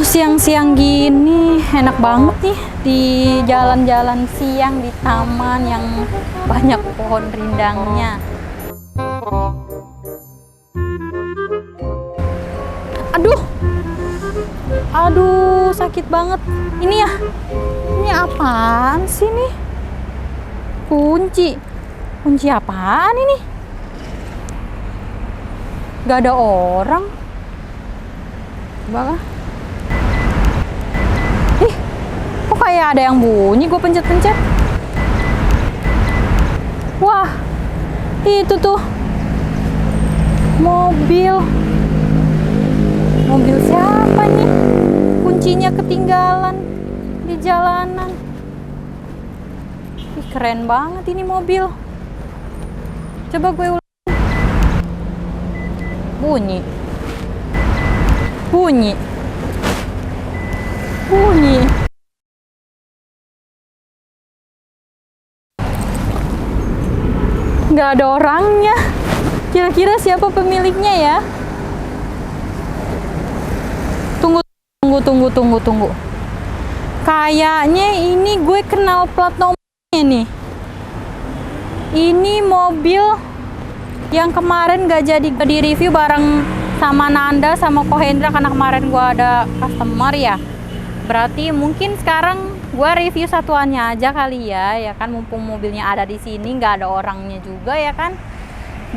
Siang-siang gini enak banget nih di jalan-jalan siang di taman yang banyak pohon rindangnya. Aduh, aduh sakit banget. Ini apaan sih nih? Kunci apaan ini? Gak ada orang. Coba. Kok kayak ada yang bunyi, gue pencet-pencet. Wah, itu tuh mobil siapa nih? Kuncinya ketinggalan di jalanan. Ih, keren banget ini mobil. Coba gue ulang. Bunyi. Nggak ada orangnya. Kira-kira siapa pemiliknya ya? Tunggu. Kayaknya ini gue kenal plat nomornya nih. Ini mobil yang kemarin gak jadi di review bareng sama Nanda sama Kohendra karena kemarin gue ada customer ya. Berarti mungkin sekarang gue review satuannya aja kali ya kan, mumpung mobilnya ada di sini nggak ada orangnya juga ya kan,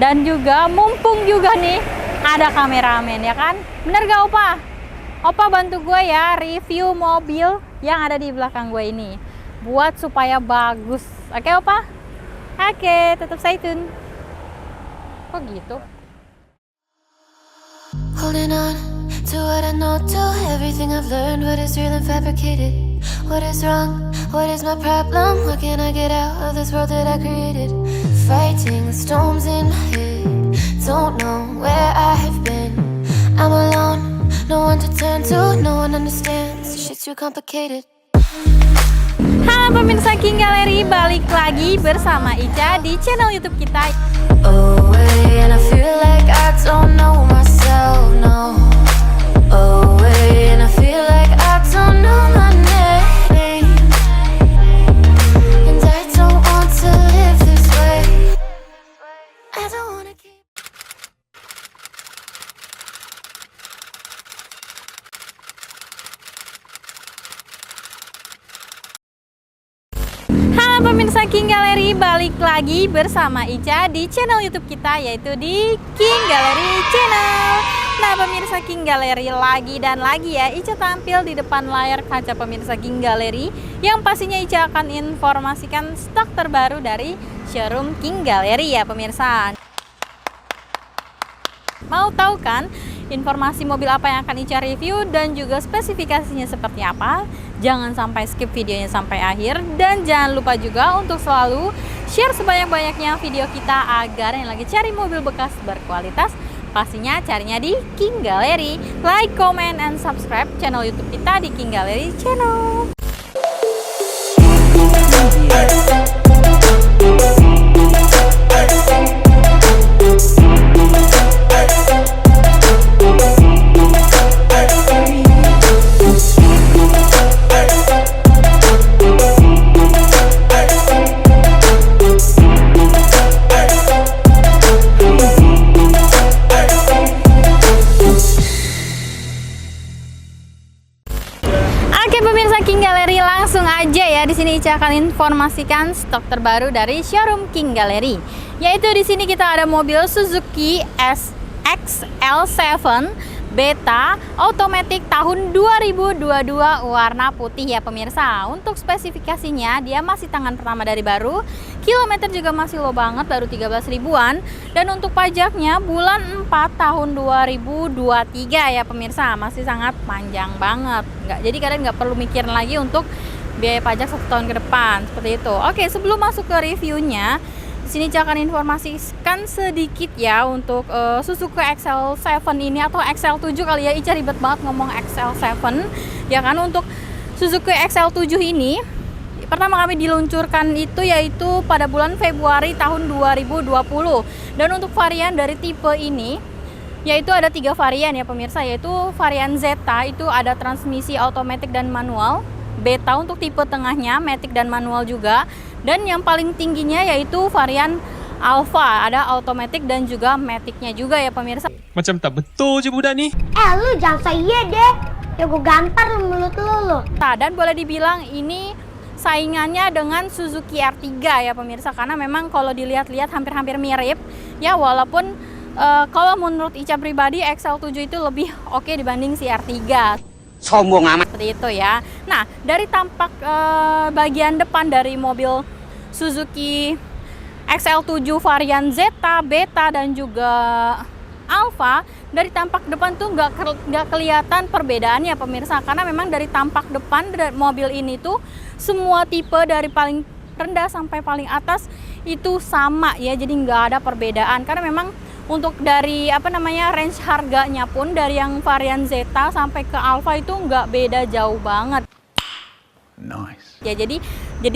dan juga mumpung juga nih ada kameramen ya kan, bener gak Opa bantu gue ya review mobil yang ada di belakang gue ini buat supaya bagus. Oke Opa? Oke, tetap stay tune. Kok gitu? Holding on to what I know, to everything I've learned, what is real and fabricated. What is wrong? What is my problem? How can I get out of this world that I created? Fighting the storms in my head, don't know where I have been. I'm alone, no one to turn to, no one understands. Shit's too complicated. Halo pemirsa King Gallery, balik lagi bersama Ica di channel YouTube kita. Away and I feel like I don't know myself, no. Away and I feel like I don't know my name. And I don't want to live this way. I don't wanna keep. Halo pemirsa King Gallery, balik lagi bersama Ica di channel YouTube kita, yaitu di King Gallery Channel. Nah pemirsa King Gallery, lagi dan lagi ya Ica tampil di depan layar kaca pemirsa King Gallery, yang pastinya Ica akan informasikan stok terbaru dari showroom King Gallery ya pemirsa. Mau tahu kan informasi mobil apa yang akan Ica review dan juga spesifikasinya seperti apa? Jangan sampai skip videonya sampai akhir, dan jangan lupa juga untuk selalu share sebanyak-banyaknya video kita agar yang lagi cari mobil bekas berkualitas pastinya carinya di King Gallery. Like, comment, and subscribe channel YouTube kita di King Gallery Channel. Di sini Ica akan informasikan stok terbaru dari showroom King Gallery. Yaitu di sini kita ada mobil Suzuki SXL7 Beta Automatic tahun 2022 warna putih ya pemirsa. Untuk spesifikasinya dia masih tangan pertama dari baru, kilometer juga masih low banget, baru 13 ribuan, dan untuk pajaknya bulan 4 tahun 2023 ya pemirsa, masih sangat panjang banget. Jadi kalian nggak perlu mikirin lagi untuk biaya pajak 1 tahun ke depan seperti itu. Oke, sebelum masuk ke reviewnya, di sini saya akan informasikan sedikit ya untuk Suzuki XL7 ini, atau XL7 kali ya, Ica ribet banget ngomong XL7 ya kan. Untuk Suzuki XL7 ini pertama kami diluncurkan itu yaitu pada bulan Februari tahun 2020, dan untuk varian dari tipe ini yaitu ada 3 varian ya pemirsa, yaitu varian Zeta itu ada transmisi automatic dan manual, Beta untuk tipe tengahnya matic dan manual juga, dan yang paling tingginya yaitu varian Alpha, ada automatic dan juga maticnya juga ya pemirsa. Macam tak betul je budak ni. Lu jangan saya deh. Ya gue gampar mulut lu. Dan boleh dibilang ini saingannya dengan Suzuki R3 ya pemirsa, karena memang kalau dilihat-lihat hampir-hampir mirip ya, walaupun kalau menurut Ica pribadi XL7 itu lebih oke dibanding si R3. Sombong amat. Seperti itu ya. Nah, dari tampak bagian depan dari mobil Suzuki XL7 varian Zeta, Beta dan juga Alpha, dari tampak depan tuh nggak kelihatan perbedaannya pemirsa, karena memang dari tampak depan dari mobil ini tuh semua tipe dari paling rendah sampai paling atas itu sama ya, jadi nggak ada perbedaan, karena memang untuk dari range harganya pun dari yang varian Zeta sampai ke Alpha itu nggak beda jauh banget. Nice. Ya jadi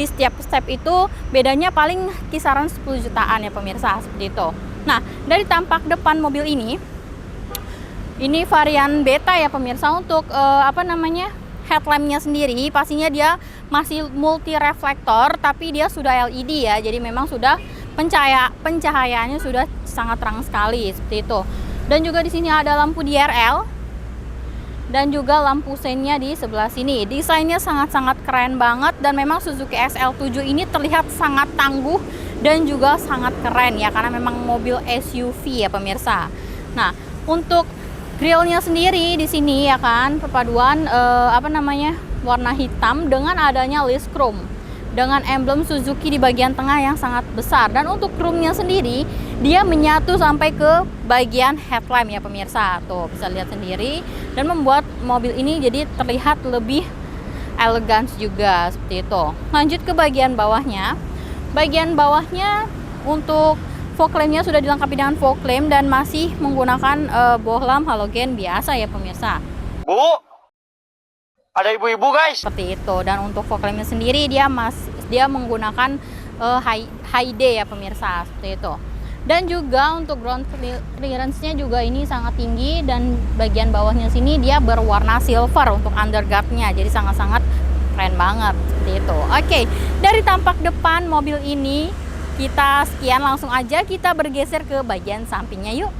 setiap step itu bedanya paling kisaran 10 jutaan ya pemirsa, seperti itu. Nah, dari tampak depan mobil ini varian Beta ya pemirsa. Untuk headlampnya sendiri pastinya dia masih multi reflektor, tapi dia sudah LED ya, jadi memang sudah pencahayaannya sudah sangat terang sekali seperti itu. Dan juga di sini ada lampu DRL dan juga lampu seinnya di sebelah sini. Desainnya sangat-sangat keren banget, dan memang Suzuki XL7 ini terlihat sangat tangguh dan juga sangat keren ya, karena memang mobil SUV ya pemirsa. Nah, untuk grillnya sendiri di sini ya kan perpaduan warna hitam dengan adanya list chrome dengan emblem Suzuki di bagian tengah yang sangat besar, dan untuk chrome-nya sendiri dia menyatu sampai ke bagian headlamp ya pemirsa. Tuh bisa lihat sendiri, dan membuat mobil ini jadi terlihat lebih elegan juga seperti itu. Lanjut ke bagian bawahnya. Bagian bawahnya untuk fog lampnya sudah dilengkapi dengan fog lamp dan masih menggunakan bohlam halogen biasa ya pemirsa. Bu, ada ibu-ibu guys. Seperti itu. Dan untuk fog lampnya sendiri dia menggunakan high day ya pemirsa, seperti itu. Dan juga untuk ground clearance-nya juga ini sangat tinggi, dan bagian bawahnya sini dia berwarna silver untuk underguard-nya, jadi sangat-sangat keren banget seperti itu. Oke, dari tampak depan mobil ini kita sekian, langsung aja kita bergeser ke bagian sampingnya yuk.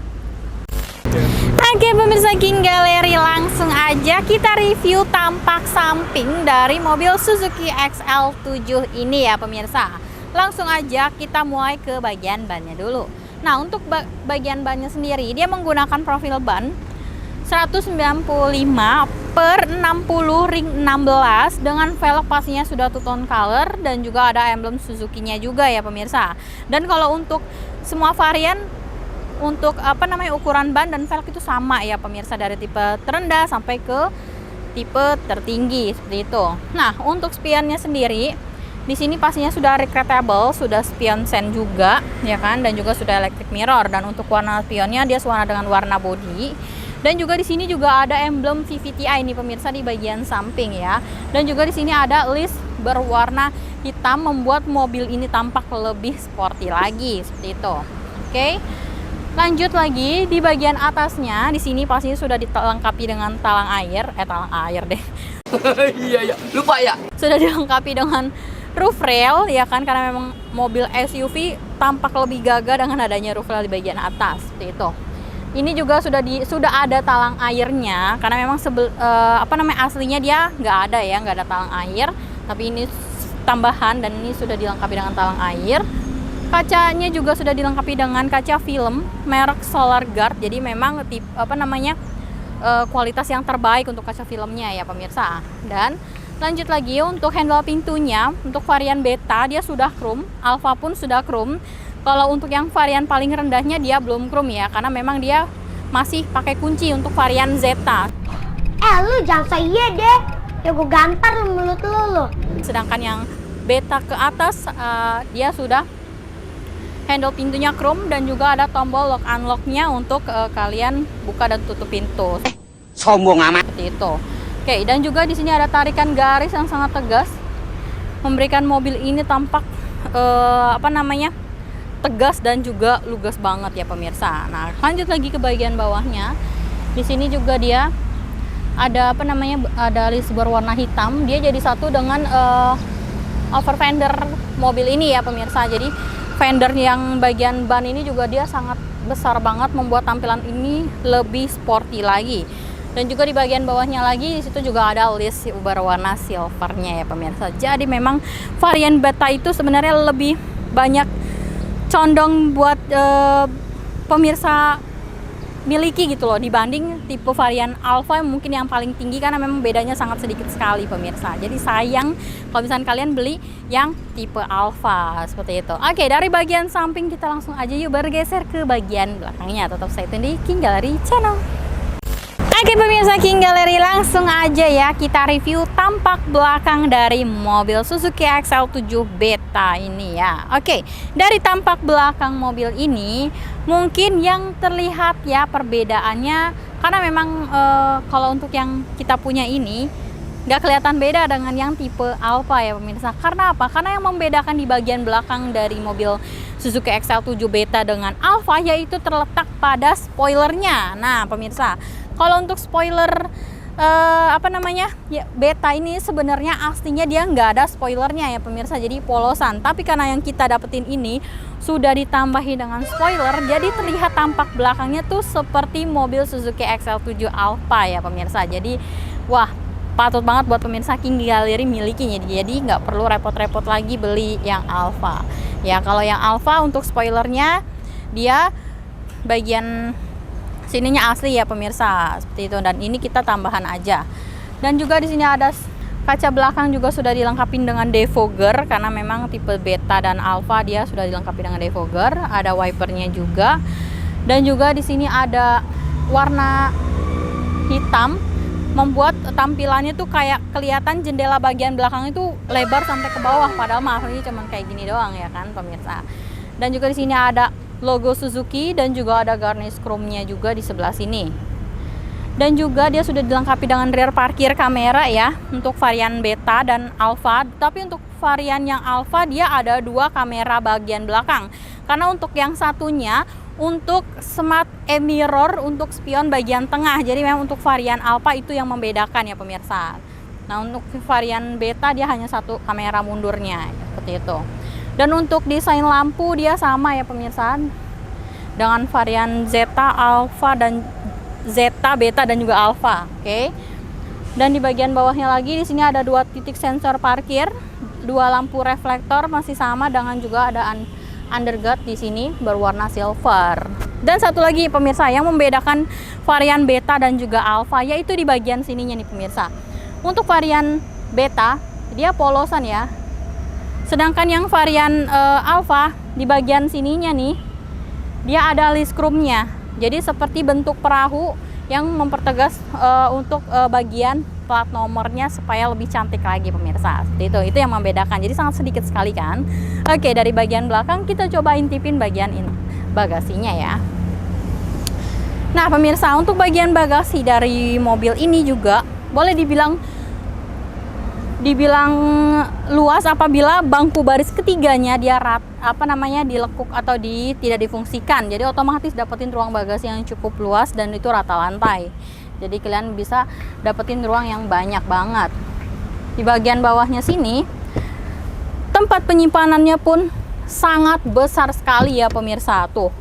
Oke pemirsa King Gallery, langsung aja kita review tampak samping dari mobil Suzuki XL7 ini ya pemirsa. Langsung aja kita mulai ke bagian bannya dulu. Nah, untuk bagian bannya sendiri dia menggunakan profil ban 195 per 60 ring 16 dengan velg pastinya sudah two tone color, dan juga ada emblem Suzuki-nya juga ya pemirsa. Dan kalau untuk semua varian untuk ukuran ban dan velg itu sama ya pemirsa, dari tipe terendah sampai ke tipe tertinggi seperti itu. Nah, untuk spionnya sendiri di sini pastinya sudah recreatable, sudah spion sen juga ya kan, dan juga sudah electric mirror. Dan untuk warna spionnya dia sewarna dengan warna body. Dan juga di sini juga ada emblem VVTi ini pemirsa di bagian samping ya. Dan juga di sini ada list berwarna hitam, membuat mobil ini tampak lebih sporty lagi seperti itu. Oke. Lanjut lagi di bagian atasnya, di sini pastinya sudah dilengkapi dengan talang air deh. Iya, lupa ya. Sudah dilengkapi dengan roof rail ya kan, karena memang mobil SUV tampak lebih gagah dengan adanya roof rail di bagian atas seperti itu. Ini juga sudah ada talang airnya, karena memang aslinya dia nggak ada talang air, tapi ini tambahan, dan ini sudah dilengkapi dengan talang air. Kacanya juga sudah dilengkapi dengan kaca film merek Solar Guard, jadi memang kualitas yang terbaik untuk kaca filmnya ya pemirsa. Dan lanjut lagi untuk handle pintunya, untuk varian Beta dia sudah chrome, Alpha pun sudah chrome. Kalau untuk yang varian paling rendahnya dia belum chrome ya, karena memang dia masih pakai kunci untuk varian Zeta. Lu jangan saya deh. Ya gue gampar mulut lu. Sedangkan yang Beta ke atas dia sudah handle pintunya chrome, dan juga ada tombol lock unlock-nya untuk kalian buka dan tutup pintu. Sombong amat. Seperti itu. Oke, dan juga di sini ada tarikan garis yang sangat tegas, memberikan mobil ini tampak tegas dan juga lugas banget ya pemirsa. Nah, lanjut lagi ke bagian bawahnya. Di sini juga dia ada apa namanya, ada list berwarna hitam. Dia jadi satu dengan over fender mobil ini ya pemirsa. Jadi fender yang bagian ban ini juga dia sangat besar banget, membuat tampilan ini lebih sporty lagi. Dan juga di bagian bawahnya lagi, di situ juga ada list berwarna silvernya ya pemirsa. Jadi memang varian Beta itu sebenarnya lebih banyak condong buat pemirsa miliki gitu loh, dibanding tipe varian Alfa yang mungkin yang paling tinggi, karena memang bedanya sangat sedikit sekali pemirsa. Jadi sayang kalau misalnya kalian beli yang tipe Alfa seperti itu. Oke, dari bagian samping kita langsung aja yuk bergeser ke bagian belakangnya. Tetap stay tune di King Gallery Channel. Oke pemirsa King Gallery, langsung aja ya kita review tampak belakang dari mobil Suzuki XL7 Beta ini ya. Oke, dari tampak belakang mobil ini mungkin yang terlihat ya perbedaannya, karena memang kalau untuk yang kita punya ini nggak kelihatan beda dengan yang tipe Alfa ya pemirsa. Karena apa? Karena yang membedakan di bagian belakang dari mobil Suzuki XL7 Beta dengan Alfa yaitu terletak pada spoilernya. Nah pemirsa, kalau untuk spoiler apa namanya ya, Beta ini sebenarnya aslinya dia nggak ada spoilernya ya pemirsa, jadi polosan. Tapi karena yang kita dapetin ini sudah ditambahi dengan spoiler, jadi terlihat tampak belakangnya tuh seperti mobil Suzuki XL7 Alfa ya pemirsa. Jadi wah, patut banget buat pemirsa King Gallery milikinya. Jadi nggak perlu repot-repot lagi beli yang Alfa ya. Kalau yang Alfa untuk spoilernya dia bagian sininya asli ya pemirsa, seperti itu. Dan ini kita tambahan aja. Dan juga di sini ada kaca belakang juga sudah dilengkapi dengan defogger, karena memang tipe Beta dan Alfa dia sudah dilengkapi dengan defogger. Ada wipernya juga. Dan juga di sini ada warna hitam, membuat tampilannya tuh kayak kelihatan jendela bagian belakang itu lebar sampai ke bawah, padahal aslinya cuman kayak gini doang ya kan pemirsa. Dan juga di sini ada logo Suzuki dan juga ada garnish chrome-nya juga di sebelah sini. Dan juga dia sudah dilengkapi dengan rear parkir kamera ya untuk varian Beta dan Alfa. Tapi untuk varian yang Alfa dia ada 2 kamera bagian belakang. Karena untuk yang satunya untuk smart mirror untuk spion bagian tengah. Jadi memang untuk varian Alfa itu yang membedakan ya pemirsa. Nah, untuk varian Beta dia hanya 1 kamera mundurnya seperti itu. Dan untuk desain lampu dia sama ya pemirsa dengan varian Zeta, Alfa dan Zeta, Beta dan juga Alfa. Oke. Dan di bagian bawahnya lagi di sini ada 2 titik sensor parkir, 2 lampu reflektor masih sama, dengan juga ada underguard di sini berwarna silver. Dan satu lagi pemirsa yang membedakan varian Beta dan juga Alfa yaitu di bagian sininya nih pemirsa. Untuk varian Beta dia polosan ya. Sedangkan yang varian Alfa di bagian sininya nih dia ada list chrome-nya. Jadi seperti bentuk perahu yang mempertegas untuk bagian plat nomornya supaya lebih cantik lagi pemirsa. Seperti itu yang membedakan. Jadi sangat sedikit sekali kan. Oke, dari bagian belakang kita coba intipin bagian bagasinya ya. Nah pemirsa, untuk bagian bagasi dari mobil ini juga boleh dibilang luas apabila bangku baris ketiganya dia dilekuk atau tidak difungsikan. Jadi otomatis dapetin ruang bagasi yang cukup luas dan itu rata lantai. Jadi kalian bisa dapetin ruang yang banyak banget. Di bagian bawahnya sini tempat penyimpanannya pun sangat besar sekali ya pemirsa. Tuh,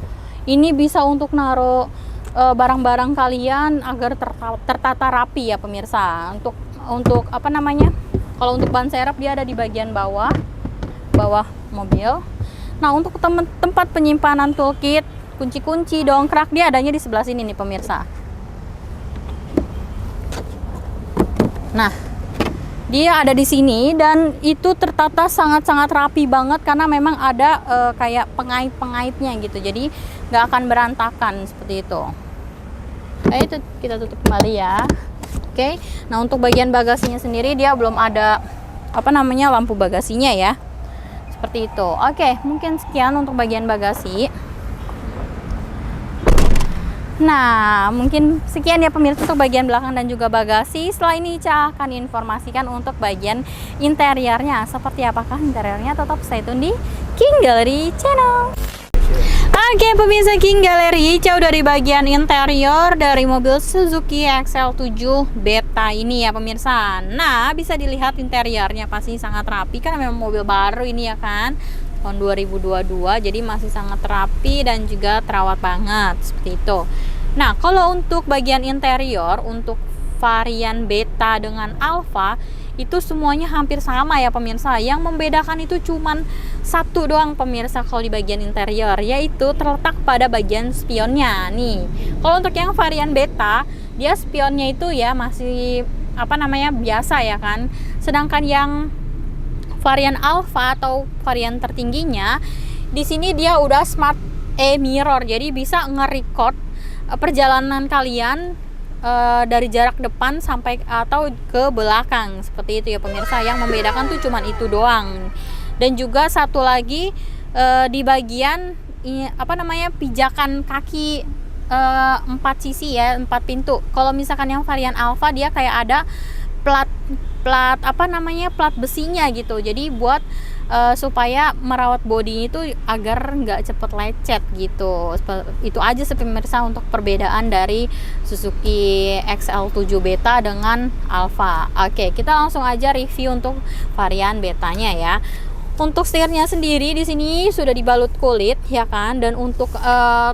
ini bisa untuk naruh barang-barang kalian agar tertata rapi ya pemirsa. Untuk apa namanya? Kalau untuk ban serep dia ada di bagian bawah mobil. Nah, untuk tempat penyimpanan toolkit, kunci-kunci, dongkrak dia adanya di sebelah sini nih pemirsa. Nah, dia ada di sini dan itu tertata sangat-sangat rapi banget karena memang ada kayak pengait-pengaitnya gitu. Jadi nggak akan berantakan seperti itu. Itu kita tutup kembali ya. Oke. Nah, untuk bagian bagasinya sendiri dia belum ada lampu bagasinya ya. Seperti itu. Oke, mungkin sekian untuk bagian bagasi. Nah, mungkin sekian ya pemirsa untuk bagian belakang dan juga bagasi. Setelah ini Ica akan informasikan untuk bagian interiornya. Seperti apakah interiornya, tetap stay tune di King Gallery Channel. Oke, pemirsa King Gallery, jauh dari bagian interior dari mobil Suzuki XL7 Beta ini ya pemirsa. Nah, bisa dilihat interiornya pasti sangat rapi karena memang mobil baru ini ya kan, tahun 2022, jadi masih sangat rapi dan juga terawat banget seperti itu. Nah, kalau untuk bagian interior untuk varian Beta dengan Alfa itu semuanya hampir sama ya pemirsa. Yang membedakan itu cuman satu doang pemirsa kalau di bagian interior, yaitu terletak pada bagian spionnya nih. Kalau untuk yang varian Beta, dia spionnya itu ya masih biasa ya kan. Sedangkan yang varian Alfa atau varian tertingginya, di sini dia udah smart mirror, jadi bisa nge-record perjalanan kalian dari jarak depan sampai atau ke belakang seperti itu ya pemirsa. Yang membedakan tuh cuman itu doang. Dan juga satu lagi di bagian pijakan kaki 4 sisi ya, 4 pintu. Kalau misalkan yang varian Alfa dia kayak ada plat besinya gitu. Jadi buat supaya merawat bodi itu agar nggak cepet lecet gitu. Itu aja sih pemirsa untuk perbedaan dari Suzuki XL7 Beta dengan Alfa. Oke, kita langsung aja review untuk varian Betanya ya. Untuk setirnya sendiri di sini sudah dibalut kulit ya kan, dan untuk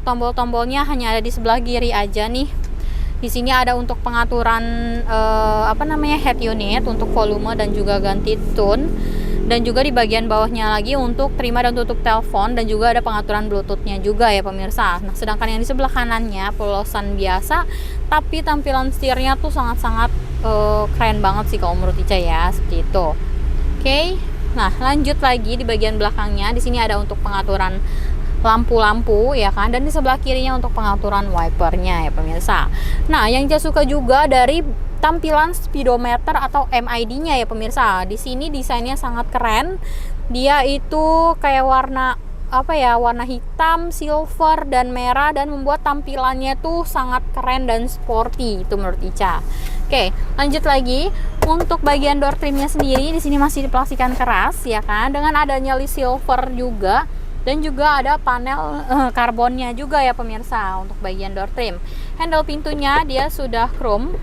tombol-tombolnya hanya ada di sebelah kiri aja nih. Di sini ada untuk pengaturan head unit untuk volume dan juga ganti tune. Dan juga di bagian bawahnya lagi untuk terima dan tutup telepon, dan juga ada pengaturan bluetoothnya juga ya pemirsa. Nah, sedangkan yang di sebelah kanannya polosan biasa, tapi tampilan setirnya tuh sangat-sangat keren banget sih kalau menurut Ica ya, seperti itu. Oke. Nah, lanjut lagi di bagian belakangnya. Di sini ada untuk pengaturan lampu-lampu ya kan, dan di sebelah kirinya untuk pengaturan wipernya ya pemirsa. Nah, yang saya suka juga dari tampilan speedometer atau MID-nya ya pemirsa. Di sini desainnya sangat keren. Dia itu kayak warna hitam, silver dan merah, dan membuat tampilannya tuh sangat keren dan sporty itu menurut Ica. Oke, lanjut lagi. Untuk bagian door trimnya sendiri di sini masih diplastikan keras ya kan, dengan adanya list silver juga, dan juga ada panel karbonnya juga ya pemirsa untuk bagian door trim. Handle pintunya dia sudah chrome,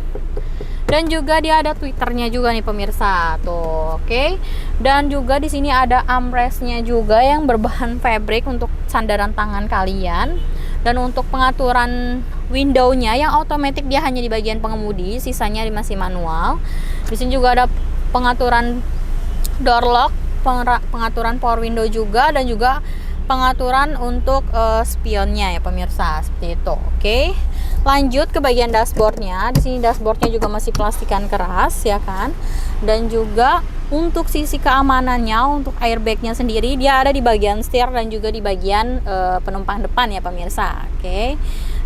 dan juga dia ada twitternya juga nih pemirsa tuh. Oke. Dan juga di sini ada armrestnya juga yang berbahan fabric untuk sandaran tangan kalian. Dan untuk pengaturan window-nya yang otomatis dia hanya di bagian pengemudi, sisanya masih manual. Di sini juga ada pengaturan door lock, pengaturan power window juga, dan juga pengaturan untuk spionnya ya pemirsa, seperti itu. Oke. Lanjut ke bagian dashboardnya. Di sini dashboardnya juga masih plastikan keras ya kan. Dan juga untuk sisi keamanannya, untuk airbagnya sendiri dia ada di bagian setir dan juga di bagian penumpang depan ya pemirsa. Oke.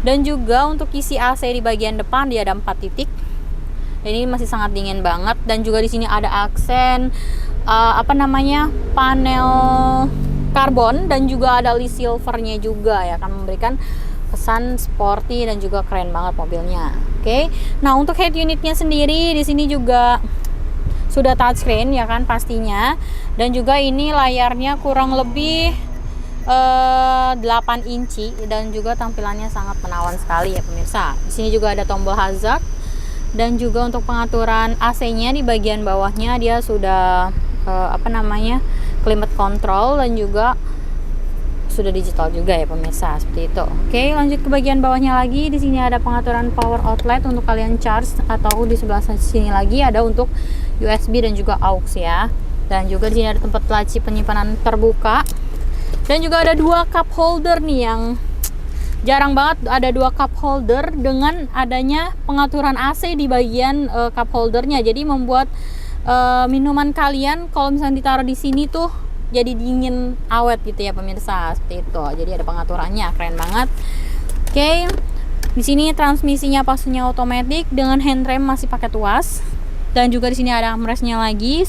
Dan juga untuk isi AC di bagian depan dia ada 4 titik. Dan ini masih sangat dingin banget. Dan juga di sini ada aksen panel karbon, dan juga ada list silvernya juga ya, akan memberikan kesan sporty dan juga keren banget mobilnya. Oke. Nah, untuk head unitnya sendiri di sini juga sudah touchscreen ya kan pastinya, dan juga ini layarnya kurang lebih 8 inci, dan juga tampilannya sangat menawan sekali ya pemirsa. Di sini juga ada tombol hazard, dan juga untuk pengaturan AC-nya di bagian bawahnya dia sudah climate control, dan juga sudah digital juga ya pemirsa, seperti itu. Oke, lanjut ke bagian bawahnya lagi. Di sini ada pengaturan power outlet untuk kalian charge, atau di sebelah sini lagi ada untuk USB dan juga aux ya. Dan juga di sini ada tempat laci penyimpanan terbuka. Dan juga ada 2 cup holder nih, yang jarang banget ada 2 cup holder dengan adanya pengaturan AC di bagian cup holdernya. Jadi membuat minuman kalian kalau misalnya ditaruh di sini tuh jadi dingin awet gitu ya pemirsa, seperti itu. Jadi ada pengaturannya, keren banget. Oke. Di sini transmisinya pastinya otomatis dengan handrem masih pakai tuas, dan juga di sini ada armrestnya lagi.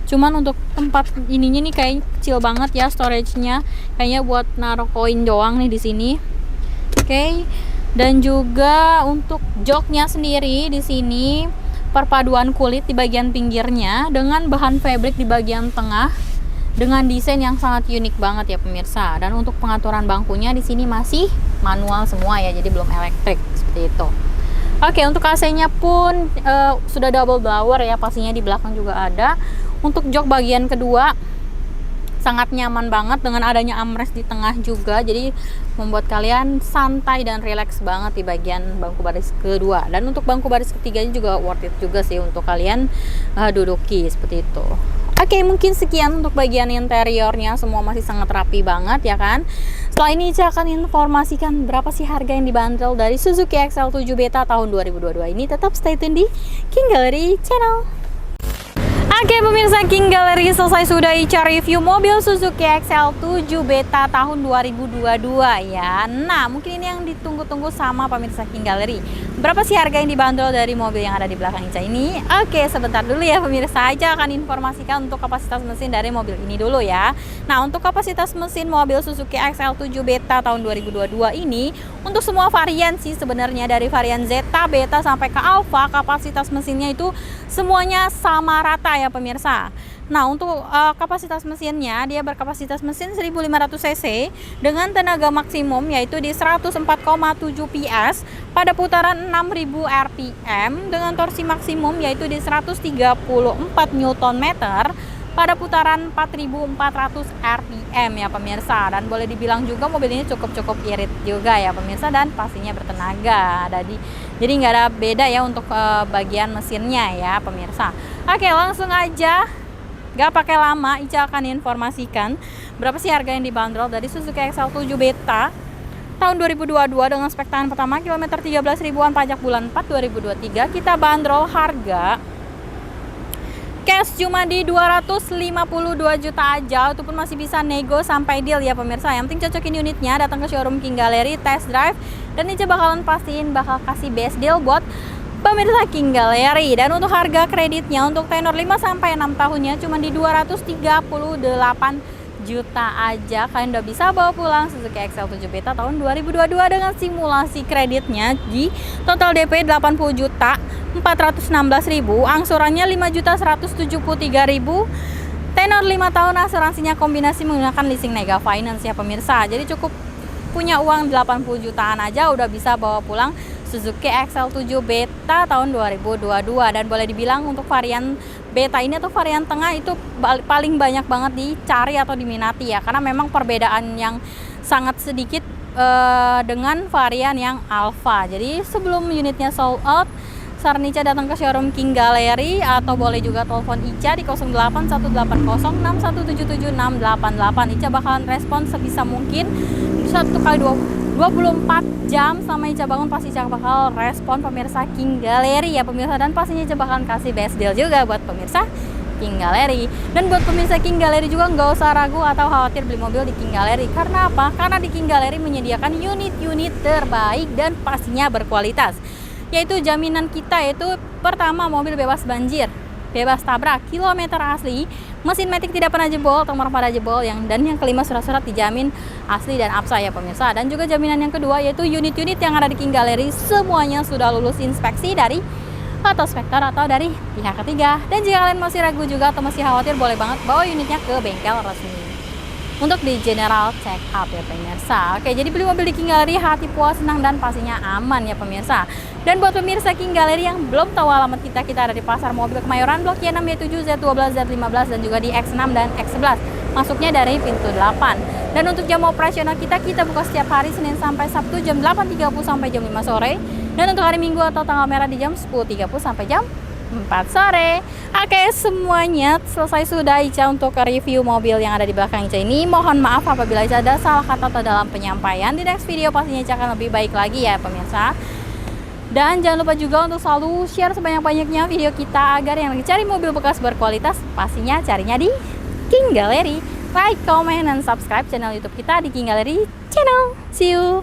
Cuman untuk tempat ininya nih kayak kecil banget ya, storage-nya kayaknya buat naruh koin doang nih di sini. Oke. Dan juga untuk joknya sendiri di sini perpaduan kulit di bagian pinggirnya dengan bahan fabric di bagian tengah, dengan desain yang sangat unik banget ya pemirsa. Dan untuk pengaturan bangkunya di sini masih manual semua ya, jadi belum elektrik seperti itu. Oke, untuk AC-nya pun sudah double blower ya, pastinya di belakang juga ada. Untuk jok bagian kedua sangat nyaman banget dengan adanya armrest di tengah juga, jadi membuat kalian santai dan relax banget di bagian bangku baris kedua. Dan untuk bangku baris ketiganya juga worth it juga sih untuk kalian duduki seperti itu. Oke, mungkin sekian untuk bagian interiornya, semua masih sangat rapi banget ya kan. Setelah ini Ica akan informasikan berapa sih harga yang dibanderol dari Suzuki XL7 Beta tahun 2022 ini. Tetap stay tune di King Gallery Channel. Oke pemirsa, King Gallery selesai sudah Ica review mobil Suzuki XL7 Beta tahun 2022 ya. Nah, mungkin ini yang ditunggu-tunggu sama pemirsa King Gallery. Berapa sih harga yang dibanderol dari mobil yang ada di belakang Ica ini? Oke, sebentar dulu ya pemirsa. Ica akan informasikan untuk kapasitas mesin dari mobil ini dulu ya. Nah, untuk kapasitas mesin mobil Suzuki XL7 Beta tahun 2022 ini, untuk semua varian sih sebenarnya, dari varian Zeta, Beta sampai ke Alpha, kapasitas mesinnya itu semuanya sama rata ya pemirsa. Nah, untuk kapasitas mesinnya, dia berkapasitas mesin 1500 cc dengan tenaga maksimum yaitu di 104,7 PS pada putaran 6000 rpm dengan torsi maksimum yaitu di 134 Nm pada putaran 4400 rpm ya pemirsa. Dan boleh dibilang juga mobil ini cukup irit juga ya pemirsa, dan pastinya bertenaga. Jadi nggak ada beda ya untuk bagian mesinnya ya pemirsa. Oke, langsung aja, nggak pakai lama, Ica akan informasikan berapa sih harga yang dibanderol dari Suzuki XL7 Beta tahun 2022 dengan spek tahan pertama kilometer 13 ribuan, pajak bulan 4 2023. Kita bandrol harga cash cuma di 252 juta aja, itu pun masih bisa nego sampai deal ya pemirsa. Yang penting cocokin unitnya, datang ke showroom King Gallery, test drive, dan Ica bakalan pastiin bakal kasih best deal buat pemirsa King Gallery. Dan untuk harga kreditnya untuk tenor 5 sampai 6 tahunnya cuma di 238 juta aja. Kalian udah bisa bawa pulang Suzuki XL7 Beta tahun 2022 dengan simulasi kreditnya di total DP 80 juta 416.000, angsurannya 5.173.000, tenor 5 tahun, asuransinya kombinasi menggunakan leasing Nega Finance ya pemirsa. Jadi cukup punya uang 80 jutaan aja udah bisa bawa pulang Suzuki XL7 Beta tahun 2022. Dan boleh dibilang untuk varian Beta ini atau varian tengah itu paling banyak banget dicari atau diminati ya, karena memang perbedaan yang sangat sedikit dengan varian yang Alpha. Jadi sebelum unitnya sold out, saran Ica datang ke showroom King Gallery atau boleh juga telepon Ica di 081806177688. Ica bakalan respon sebisa mungkin 1 kali 24 jam sama Ica bangun, pasti Ica bakal respon pemirsa King Gallery ya pemirsa. Dan pastinya Ica bakalan kasih best deal juga buat pemirsa King Gallery. Dan buat pemirsa King Gallery juga nggak usah ragu atau khawatir beli mobil di King Gallery. Karena apa? Karena di King Gallery menyediakan unit-unit terbaik dan pastinya berkualitas. Yaitu jaminan kita, yaitu pertama mobil bebas banjir, bebas tabrak, kilometer asli, mesin matic tidak pernah jebol, nomor pada jebol, dan yang kelima surat-surat dijamin asli dan absa ya pemirsa. Dan juga jaminan yang kedua yaitu unit-unit yang ada di King Gallery semuanya sudah lulus inspeksi dari atau spektor atau dari pihak ketiga. Dan jika kalian masih ragu juga atau masih khawatir, boleh banget bawa unitnya ke bengkel resmi untuk di general check up ya pemirsa. Oke, jadi beli mobil di King Gallery hati puas, senang, dan pastinya aman ya pemirsa. Dan buat pemirsa King Gallery yang belum tahu alamat kita ada di Pasar Mobil Kemayoran, Blok Y6, Y7, Z12, Z15, dan juga di X6 dan X11. Masuknya dari pintu 8. Dan untuk jam operasional kita buka setiap hari Senin sampai Sabtu jam 8.30 sampai jam 5 sore. Dan untuk hari Minggu atau tanggal merah di jam 10.30 sampai jam 4 sore. Oke, semuanya selesai sudah Ica untuk review mobil yang ada di belakang Ica ini. Mohon maaf apabila Ica ada salah kata atau dalam penyampaian. Di next video pastinya Ica akan lebih baik lagi ya pemirsa. Dan jangan lupa juga untuk selalu share sebanyak-banyaknya video kita agar yang lagi cari mobil bekas berkualitas pastinya carinya di King Gallery. Like, comment, dan subscribe channel YouTube kita di King Gallery Channel. See you.